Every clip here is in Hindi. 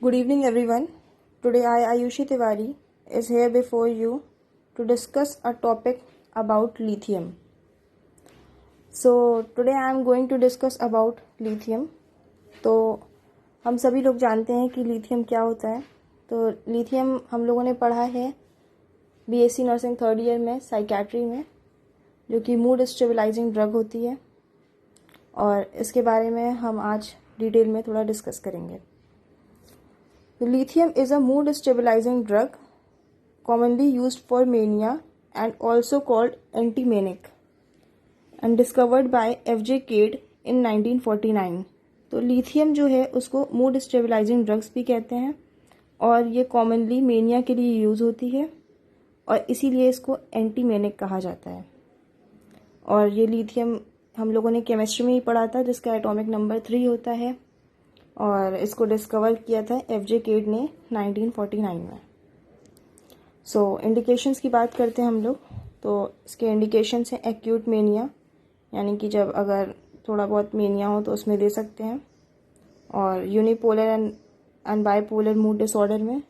Good evening, everyone. Today, I, Ayushi Tiwari, is here before you to discuss a topic about lithium. So, today I am going to discuss about lithium. तो हम सभी लोग जानते हैं कि लिथियम क्या होता है. तो लिथियम हम लोगों ने पढ़ा है बीएससी नर्सिंग थर्ड ईयर में साइकेट्री में, जो कि मूड स्टेबलाइजिंग ड्रग होती है, और इसके बारे में हम आज डिटेल में थोड़ा डिस्कस करेंगे. Lithium is a mood stabilizing drug commonly used for mania and also called antimanic and discovered by F.J. Cade in 1949. तो लिथियम जो है उसको मूड स्टेबलाइजिंग ड्रग्स भी कहते हैं और ये कॉमनली मेनिया के लिए यूज़ होती है और इसीलिए इसको एंटीमेनिक कहा जाता है. और ये लिथियम हम लोगों ने केमिस्ट्री में ही पढ़ा था, जिसका एटॉमिक नंबर 3 होता है, और इसको डिस्कवर किया था F.J. केड ने 1949 में. सो इंडिकेशंस की बात करते हैं हम लोग. तो इसके इंडिकेशंस हैं एक्यूट मेनिया, यानी कि जब अगर थोड़ा बहुत मेनिया हो तो उसमें दे सकते हैं, और unipolar and bipolar mood disorder में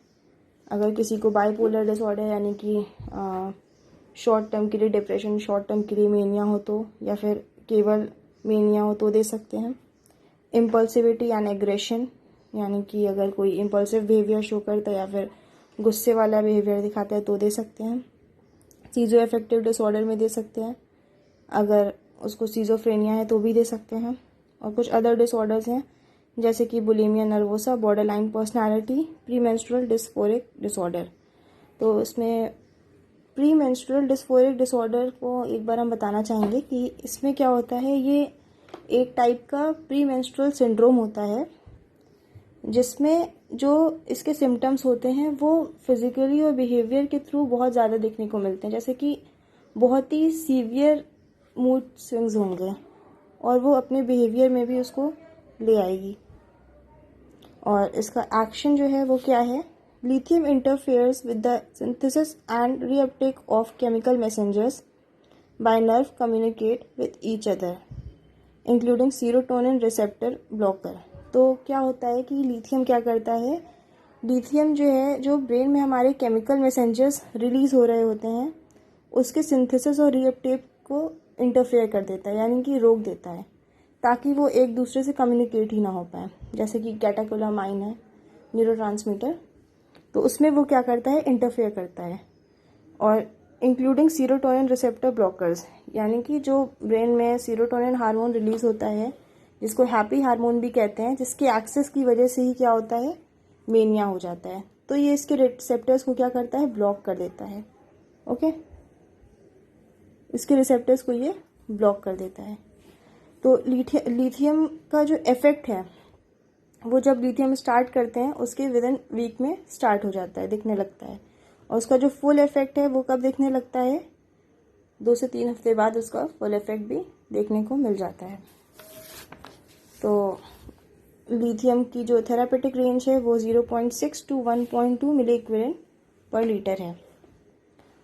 अगर किसी को बाईपोलर डिसऑर्डर यानी कि शॉर्ट टर्म के लिए डिप्रेशन, शॉर्ट टर्म के लिए मेनिया हो तो, या फिर केवल मेनिया हो तो दे सकते हैं. इम्पल्सिविटी एंड एग्रेशन, यानी कि अगर कोई इम्पल्सिव बिहेवियर शो करता है या फिर गुस्से वाला बिहेवियर दिखाता है तो दे सकते हैं. सीजो एफेक्टिव डिसऑर्डर में दे सकते हैं, अगर उसको सीजोफ्रेनिया है तो भी दे सकते हैं. और कुछ अदर डिसऑर्डर्स हैं जैसे कि bulimia nervosa, borderline personality, premenstrual dysphoric disorder. तो इसमें प्रीमेंस्ट्रुअल डिस्फोरिक डिसऑर्डर को एक बार हम बताना चाहेंगे कि इसमें क्या होता है. ये एक टाइप का प्री मेंस्ट्रुअल सिंड्रोम होता है जिसमें जो इसके सिम्टम्स होते हैं वो फिजिकली और बिहेवियर के थ्रू बहुत ज़्यादा देखने को मिलते हैं. जैसे कि बहुत ही सीवियर मूड स्विंग्स होंगे और वो अपने बिहेवियर में भी उसको ले आएगी. और इसका एक्शन जो है वो क्या है. Lithium interferes with the synthesis and reuptake of chemical messengers by nerve communicate with each other including serotonin receptor blocker. तो क्या होता है कि लिथियम क्या करता है. लिथियम जो है, जो ब्रेन में हमारे केमिकल मैसेंजर्स रिलीज हो रहे होते हैं उसके सिंथेसिस और रीअपटेक को इंटरफेयर कर देता है, यानी कि रोक देता है, ताकि वो एक दूसरे से कम्युनिकेट ही ना हो पाए. जैसे कि कैटेकोलामाइन है न्यूरोट्रांसमीटर, तो उसमें वो क्या करता है, इंटरफेयर करता है. और इंक्लूडिंग सीरोटोनिन रिसेप्टर ब्लॉकर्स, यानी कि जो ब्रेन में सीरोटोनिन हार्मोन रिलीज होता है, जिसको हैप्पी हार्मोन भी कहते हैं, जिसके एक्सेस की वजह से ही क्या होता है, मेनिया हो जाता है. तो ये इसके रिसेप्टर्स को क्या करता है, ब्लॉक कर देता है. ओके, इसके रिसेप्टर्स को ये ब्लॉक कर देता है. तो लिथियम का जो इफेक्ट है वो जब लिथियम स्टार्ट करते हैं उसके विद इन वीक में स्टार्ट हो जाता है, दिखने लगता है. और उसका जो फुल इफेक्ट है वो कब देखने लगता है, 2 से 3 हफ्ते बाद उसका फुल इफेक्ट भी देखने को मिल जाता है. तो लिथियम की जो थेरापेटिक रेंज है वो 0.6 to 1.2 milliequivalent per litre है.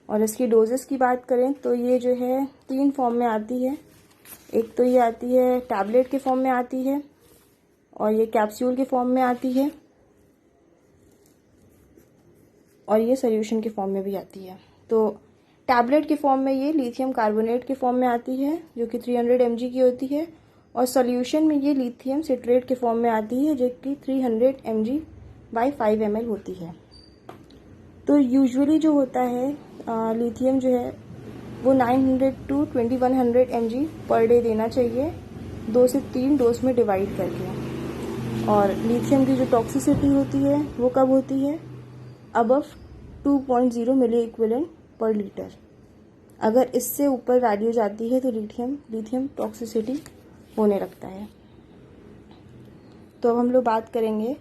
और इसकी डोजेस की बात करें तो ये जो है 3 फॉर्म में आती है. एक तो ये आती है टैबलेट के फॉर्म में आती है, और ये कैप्सूल के फॉर्म में आती है, और ये सोल्यूशन के फॉर्म में भी आती है. तो टैबलेट के फॉर्म में ये लिथियम कार्बोनेट के फॉर्म में आती है जो कि 300 mg की होती है, और सोल्यूशन में ये लिथियम सिट्रेट के फॉर्म में आती है जो कि 300 mg बाई 5 ml होती है. तो यूजुअली जो होता है लिथियम जो है वो 900 to 2100 mg पर डे देना चाहिए, 2 से 3 डोज में डिवाइड करके. और लिथियम की जो टॉक्सिसिटी होती है वो कब होती है, अबव 2.0 मिली इक्विवेलेंट पर लीटर. अगर इससे ऊपर वैल्यू जाती है तो लिथियम टॉक्सिसिटी होने लगता है. तो अब हम लोग बात करेंगे.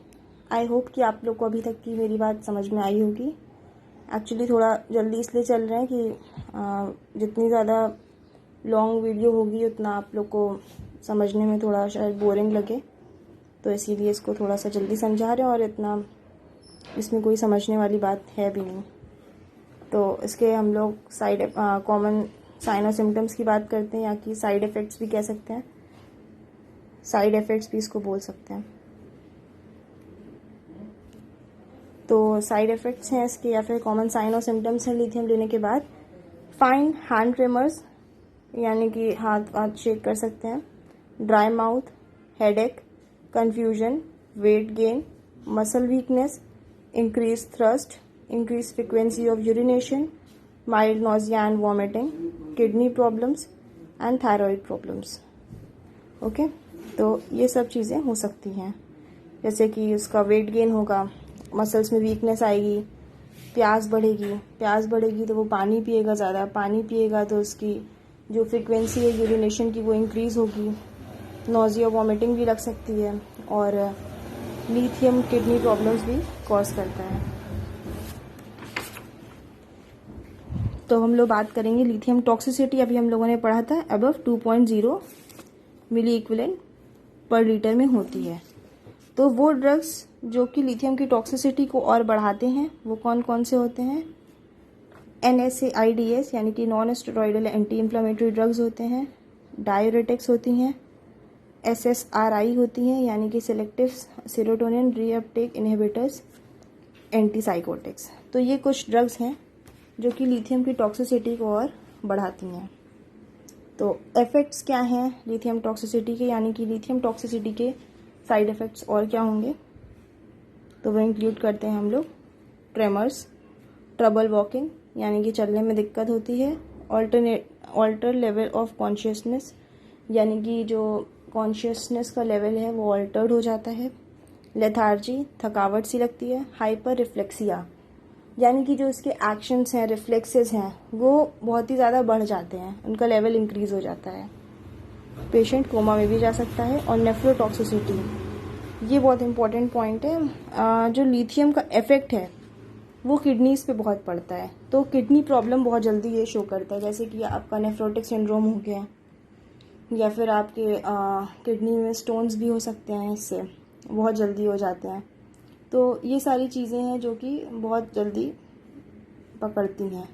आई होप कि आप लोग को अभी तक की मेरी बात समझ में आई होगी. एक्चुअली थोड़ा जल्दी इसलिए चल रहे हैं कि जितनी ज़्यादा लॉन्ग वीडियो होगी उतना आप लोग को समझने में थोड़ा शायद बोरिंग लगे, तो इसीलिए इसको थोड़ा सा जल्दी समझा रहे हैं, और इतना इसमें कोई समझने वाली बात है भी नहीं. तो इसके हम लोग कॉमन साइन और सिम्टम्स की बात करते हैं, या कि साइड इफ़ेक्ट्स भी कह सकते हैं, साइड इफ़ेक्ट्स भी इसको बोल सकते हैं. तो साइड इफ़ेक्ट्स हैं इसके या फिर कॉमन साइन और सिम्टम्स हैं लिथियम लेने के बाद। फाइन हैंड ट्रेमर्स, यानी कि हाथ शेक कर सकते हैं, dry mouth, headache, confusion, weight gain, muscle weakness, increase thrust, increase frequency of urination, mild nausea and vomiting, kidney problems and thyroid problems. Okay, तो ये सब चीज़ें हो सकती हैं, जैसे कि उसका वेट गेन होगा, मसल्स में वीकनेस आएगी, प्यास बढ़ेगी तो वो पानी पिएगा, ज़्यादा पानी पिएगा तो उसकी जो फ्रिक्वेंसी है यूरिनेशन की वो इंक्रीज़ होगी, नोजिया वॉमिटिंग भी लग सकती है, और लिथियम किडनी प्रॉब्लम्स भी कॉज करता है। तो हम लोग बात करेंगे लिथियम टॉक्सिसिटी। अभी हम लोगों ने पढ़ा था अबव 2.0 मिली इक्विवेलेंट पर लीटर में होती है। तो वो ड्रग्स जो कि लिथियम की टॉक्सिसिटी को और बढ़ाते हैं वो कौन कौन से होते हैं? NSAIDs यानी कि non steroidal anti inflammatory drugs होते हैं, डायूरेटिक्स होती हैं, SSRI होती हैं यानी कि selective serotonin reuptake inhibitors, antipsychotics. तो ये कुछ ड्रग्स हैं जो कि लिथियम की टॉक्सिसिटी को और बढ़ाती हैं। तो इफ़ेक्ट्स क्या हैं लिथियम टॉक्सिसिटी के, यानी कि लिथियम टॉक्सिसिटी के साइड इफ़ेक्ट्स और क्या होंगे? तो वो इंक्लूड करते हैं हम लोग ट्रेमर्स, ट्रबल वॉकिंग यानी कि चलने में दिक्कत होती है, ऑल्टर लेवल ऑफ कॉन्शियसनेस यानी कि जो कॉन्शियसनेस का लेवल है वो ऑल्टर्ड हो जाता है, लेथार्जी थकावट सी लगती है, हाइपर रिफ्लेक्सिया यानी कि जो इसके एक्शंस हैं, रिफ्लेक्सेस हैं, वो बहुत ही ज़्यादा बढ़ जाते हैं, उनका लेवल इंक्रीज़ हो जाता है, पेशेंट कोमा में भी जा सकता है। और नेफ्रोटॉक्सिसिटी, ये बहुत इंपॉर्टेंट पॉइंट है। जो लिथियम का इफेक्ट है वो किडनीज़ पे बहुत पड़ता है, तो किडनी प्रॉब्लम बहुत जल्दी ये शो करता है, जैसे कि आपका नेफ्रोटिक सिंड्रोम हो गया या फिर आपके किडनी में स्टोन्स भी हो सकते हैं, इससे बहुत जल्दी हो जाते हैं। तो ये सारी चीज़ें हैं जो कि बहुत जल्दी पकड़ती हैं।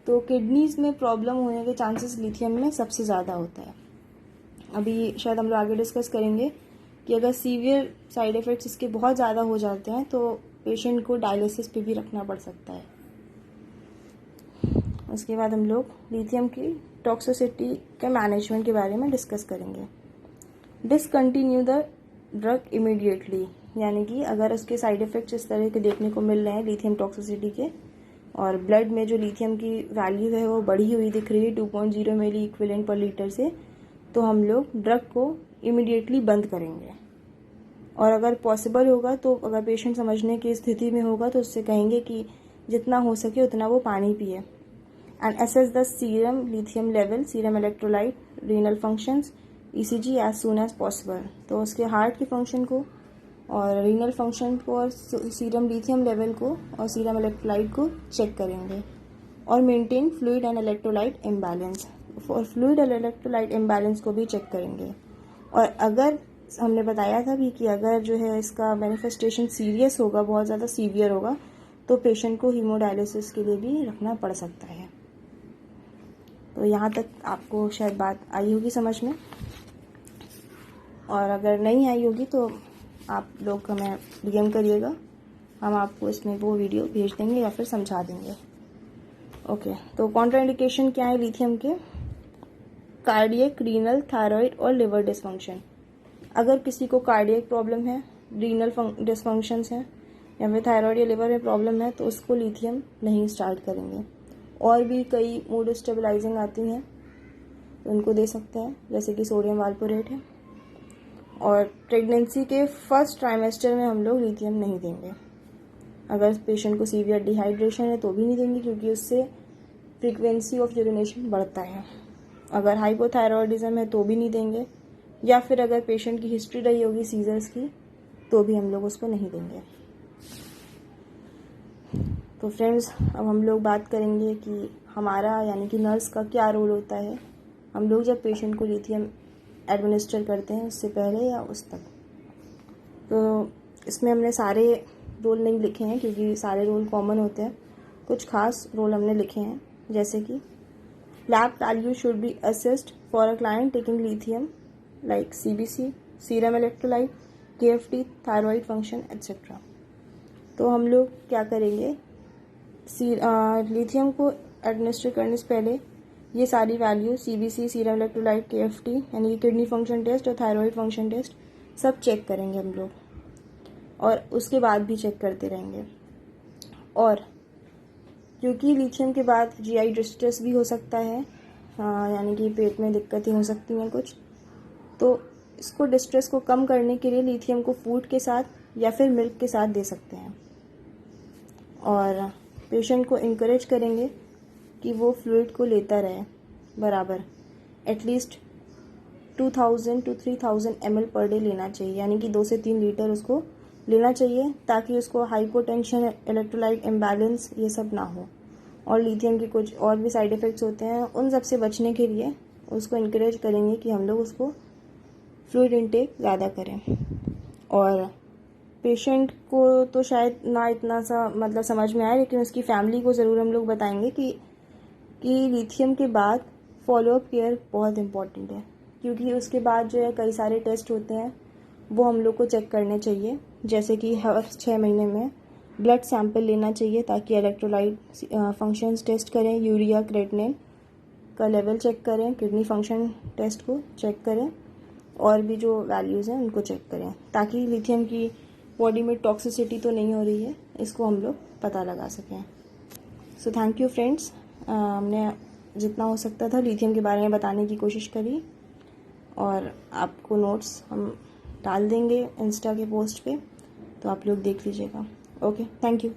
तो किडनीज़ में प्रॉब्लम होने के चांसेस लिथियम में सबसे ज़्यादा होता है। अभी शायद हम लोग आगे डिस्कस करेंगे कि अगर सीवियर साइड इफ़ेक्ट्स इसके बहुत ज़्यादा हो जाते हैं तो पेशेंट को डायलिसिस पे भी रखना पड़ सकता है। उसके बाद हम लोग लिथियम की टॉक्सिसिटी के मैनेजमेंट के बारे में डिस्कस करेंगे। डिसकंटिन्यू द ड्रग इमीडिएटली, यानी कि अगर उसके साइड इफ़ेक्ट्स इस तरह के देखने को मिल रहे हैं लिथियम टॉक्सिसिटी के, और ब्लड में जो लिथियम की वैल्यू है वो बढ़ी हुई दिख रही है 2.0 मिली इक्विवेलेंट पर लीटर से, तो हम लोग ड्रग को इमीडिएटली बंद करेंगे। और अगर पॉसिबल होगा तो अगर पेशेंट समझने की स्थिति में होगा तो उससे कहेंगे कि जितना हो सके उतना वो पानी पिए। And assess the serum lithium level, serum electrolyte, renal functions, ECG as soon as possible. तो उसके हार्ट के फंक्शन को और रीनल फंक्शन को और सीरम लिथियम लेवल को और सीरम इलेक्ट्रोलाइट को चेक करेंगे। और maintain fluid and electrolyte imbalance, और फ्लूइड और इलेक्ट्रोलाइट इम्बैलेंस को भी चेक करेंगे। और अगर हमने बताया था भी कि अगर जो है इसका मैनिफेस्टेशन सीरियस होगा, बहुत ज़्यादा सीवियर होगा, तो पेशेंट को हीमोडायलिसिस के लिए भी रखना पड़ सकता है। तो यहाँ तक आपको शायद बात आई होगी समझ में, और अगर नहीं आई होगी तो आप लोग हमें DM करिएगा, हम आपको इसमें वो वीडियो भेज देंगे या फिर समझा देंगे। ओके, तो कॉन्ट्राइंडिकेशन क्या है लिथियम के? कार्डियक, रीनल, थायराइड और लिवर डिसफंक्शन। अगर किसी को कार्डियक प्रॉब्लम है, रीनल डिसफंक्शंस हैं या फिर थायराइड या लिवर में प्रॉब्लम है तो उसको लिथियम नहीं स्टार्ट करेंगे। और भी कई मूड स्टेबलाइजिंग आती हैं तो उनको दे सकते हैं, जैसे कि सोडियम वाल्पोरेट है। और प्रेगनेंसी के फर्स्ट ट्राइमेस्टर में हम लोग लिथियम नहीं देंगे। अगर पेशेंट को सीवियर डिहाइड्रेशन है तो भी नहीं देंगे, क्योंकि उससे फ्रीक्वेंसी ऑफ यूरिनेशन बढ़ता है। अगर हाइपोथायरॉयडिज्म है तो भी नहीं देंगे, या फिर अगर पेशेंट की हिस्ट्री रही होगी सीजर्स की तो भी हम लोग उसको नहीं देंगे। तो फ्रेंड्स, अब हम लोग बात करेंगे कि हमारा यानी कि नर्स का क्या रोल होता है हम लोग जब पेशेंट को लिथियम एडमिनिस्टर करते हैं, उससे पहले या उस तक। तो इसमें हमने सारे रोल नहीं लिखे हैं क्योंकि सारे रोल कॉमन होते हैं, कुछ खास रोल हमने लिखे हैं, जैसे कि lab value should be assessed for a client taking lithium like CBC, serum electrolyte, KFT, thyroid function, etc. तो हम लोग क्या करेंगे, लिथियम को एडमिनिस्टर करने से पहले ये सारी value CBC, serum electrolyte, KFT यानी कि किडनी फंक्शन टेस्ट और थायराइड फंक्शन टेस्ट सब चेक करेंगे हम लोग, और उसके बाद भी चेक करते रहेंगे। और क्योंकि लिथियम के बाद GI डिस्ट्रेस भी हो सकता है, यानी कि पेट में दिक्कतें हो सकती हैं कुछ, तो इसको डिस्ट्रेस को कम करने के लिए लिथियम को फूड के साथ या फिर मिल्क के साथ दे सकते हैं। और पेशेंट को इनकरेज करेंगे कि वो फ्लूइड को लेता रहे बराबर, at least 2000 to 3000 ml per day लेना चाहिए, यानी कि 2 से 3 लीटर उसको लेना चाहिए, ताकि उसको हाइपोटेंशन, इलेक्ट्रोलाइट इम्बैलेंस ये सब ना हो। और लिथियम के कुछ और भी साइड इफ़ेक्ट्स होते हैं, उन सब से बचने के लिए उसको इनकरेज करेंगे कि हम लोग उसको फ्लूइड इनटेक ज़्यादा करें। और पेशेंट को तो शायद ना इतना सा मतलब समझ में आए, लेकिन उसकी फैमिली को ज़रूर हम लोग बताएंगे कि लिथियम के बाद फॉलोअप केयर बहुत इम्पॉर्टेंट है, क्योंकि उसके बाद जो है कई सारे टेस्ट होते हैं वो हम लोग को चेक करने चाहिए, जैसे कि हर 6 महीने में ब्लड सैंपल लेना चाहिए, ताकि इलेक्ट्रोलाइट फंक्शंस टेस्ट करें, यूरिया, क्रेटिनिन का लेवल चेक करें, किडनी फंक्शन टेस्ट को चेक करें, और भी जो वैल्यूज़ हैं उनको चेक करें, ताकि लिथियम की बॉडी में टॉक्सिसिटी तो नहीं हो रही है, इसको हम लोग पता लगा सकें। सो थैंक यू फ्रेंड्स, हमने जितना हो सकता था लिथियम के बारे में बताने की कोशिश करी, और आपको नोट्स हम डाल देंगे इंस्टा के पोस्ट पे, तो आप लोग देख लीजिएगा। Okay, thank you.